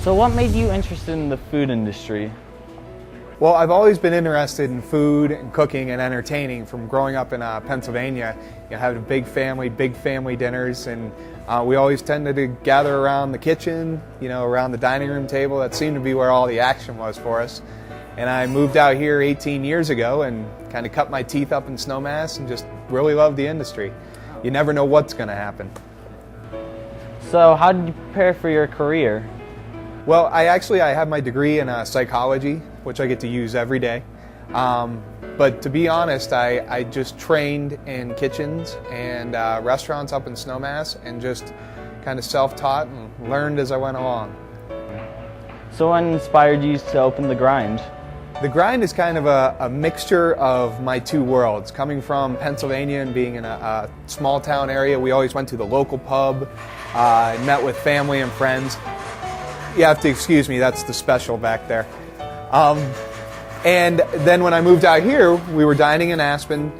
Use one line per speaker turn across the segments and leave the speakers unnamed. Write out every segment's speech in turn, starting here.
So what made you interested in the food industry?
Well, I've always been interested in food and cooking and entertaining from growing up in Pennsylvania. You have big family dinners, and we always tended to gather around the kitchen, around the dining room table. That seemed to be where all the action was for us. And I moved out here 18 years ago and kind of cut my teeth up in Snowmass and just really love the industry. You never know what's going to happen.
So how did you prepare for your career?
Well, I have my degree in psychology, which I get to use every day. But to be honest, I just trained in kitchens and restaurants up in Snowmass and just kind of self-taught and learned as I went along.
So what inspired you to open The Grind?
The Grind is kind of a mixture of my two worlds. Coming from Pennsylvania and being in a small town area, we always went to the local pub, met with family and friends. You have to excuse me, that's the special back there. And then when I moved out here, we were dining in Aspen,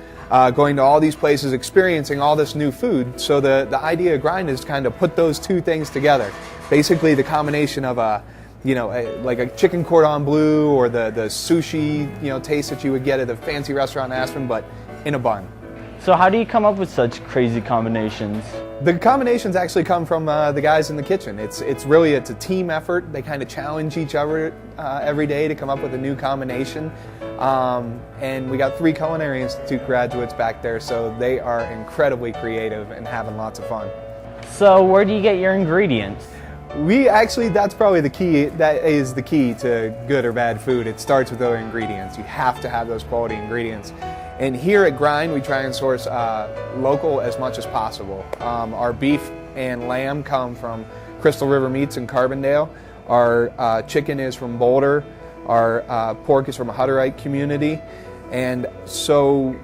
going to all these places, experiencing all this new food. So the idea of Grind is kind of put those two things together. Basically the combination of like a chicken cordon bleu or the sushi, taste that you would get at a fancy restaurant in Aspen, but in a bun.
So how do you come up with such crazy combinations?
The combinations actually come from the guys in the kitchen. It's a team effort. They kind of challenge each other every day to come up with a new combination. And we got 3 Culinary Institute graduates back there, so they are incredibly creative and having lots of fun.
So where do you get your ingredients?
That's probably the key. That is the key to good or bad food. It starts with those ingredients. You have to have those quality ingredients. And here at Grind, we try and source local as much as possible. Our beef and lamb come from Crystal River Meats in Carbondale. Our chicken is from Boulder. Our pork is from a Hutterite community. And so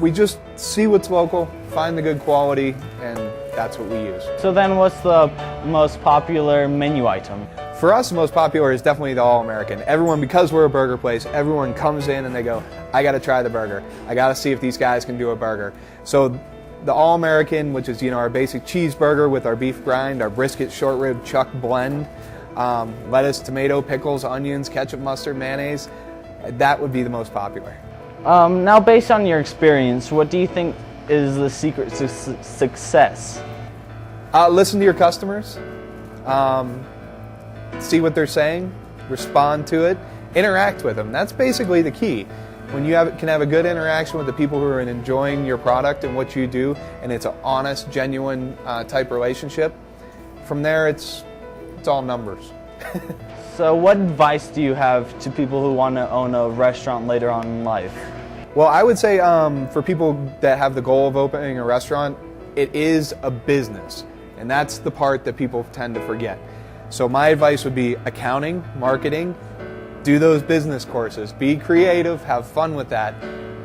we just see what's local, find the good quality, and that's what we use.
So then what's the most popular menu item?
For us, the most popular is definitely the All-American. Everyone, because we're a burger place, everyone comes in and they go, I got to try the burger. I got to see if these guys can do a burger. So the All-American, which is our basic cheeseburger with our beef grind, our brisket short rib chuck blend, lettuce, tomato, pickles, onions, ketchup, mustard, mayonnaise, that would be the most popular.
Now based on your experience, what do you think is the secret to success?
Listen to your customers. See what they're saying, respond to it, interact with them. That's basically the key. When you can have a good interaction with the people who are enjoying your product and what you do, and it's an honest, genuine type relationship, from there it's all numbers.
So what advice do you have to people who want to own a restaurant later on in life?
Well, I would say for people that have the goal of opening a restaurant, it is a business, and that's the part that people tend to forget. So my advice would be accounting, marketing, do those business courses, be creative, have fun with that,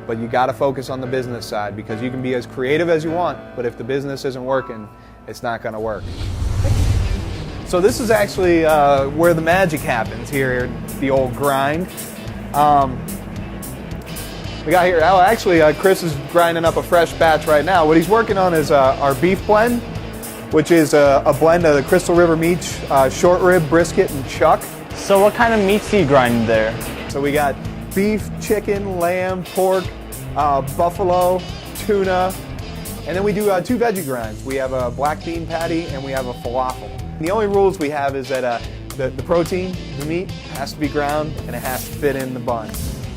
but you got to focus on the business side because you can be as creative as you want, but if the business isn't working, it's not going to work. So this is actually where the magic happens here at the old Grind. We got here, Chris is grinding up a fresh batch right now. What he's working on is our beef blend, which is a blend of the Crystal River Meats, short rib, brisket, and chuck.
So what kind of meats do you grind there?
So we got beef, chicken, lamb, pork, buffalo, tuna, and then we do 2 veggie grinds. We have a black bean patty and we have a falafel. The only rules we have is that the protein, the meat, has to be ground and it has to fit in the bun.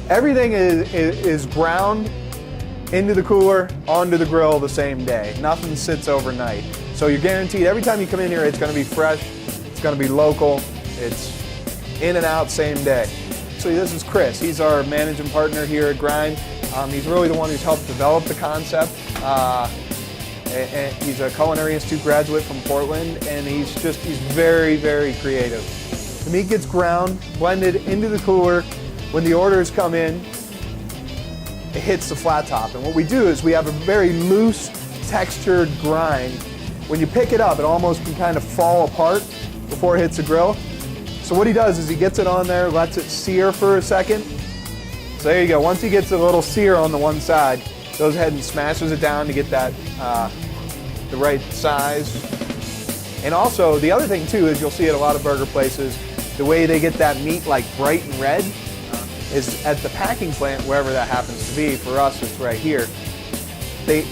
Everything is ground into the cooler, onto the grill the same day. Nothing sits overnight. So you're guaranteed every time you come in here it's going to be fresh, it's going to be local, it's in and out same day. So this is Chris. He's our managing partner here at Grind. He's really the one who's helped develop the concept. And he's a Culinary Institute graduate from Portland, and he's very, very creative. The meat gets ground, blended into the cooler. When the orders come in, it hits the flat top. And what we do is we have a very loose, textured grind. When you pick it up, it almost can kind of fall apart before it hits the grill. So what he does is he gets it on there, lets it sear for a second. So there you go. Once he gets a little sear on the one side, goes ahead and smashes it down to get that the right size. And also, the other thing too is you'll see at a lot of burger places, the way they get that meat like bright and red is at the packing plant, wherever that happens to be. For us, it's right here. They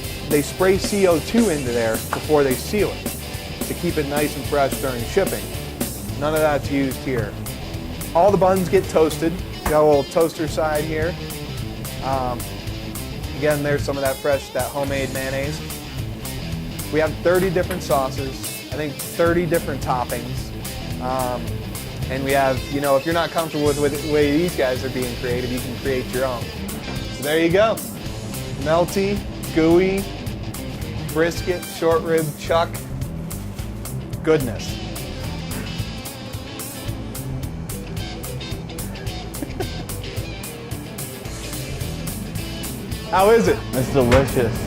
spray CO2 into there before they seal it to keep it nice and fresh during shipping. None of that's used here. All the buns get toasted. Got a little toaster side here. Again, there's some of that fresh, that homemade mayonnaise. We have 30 different sauces, I think 30 different toppings. And we have, you know, if you're not comfortable with the way these guys are being creative, you can create your own. So there you go. Melty, gooey, brisket, short rib, chuck. Goodness. How is it?
It's delicious.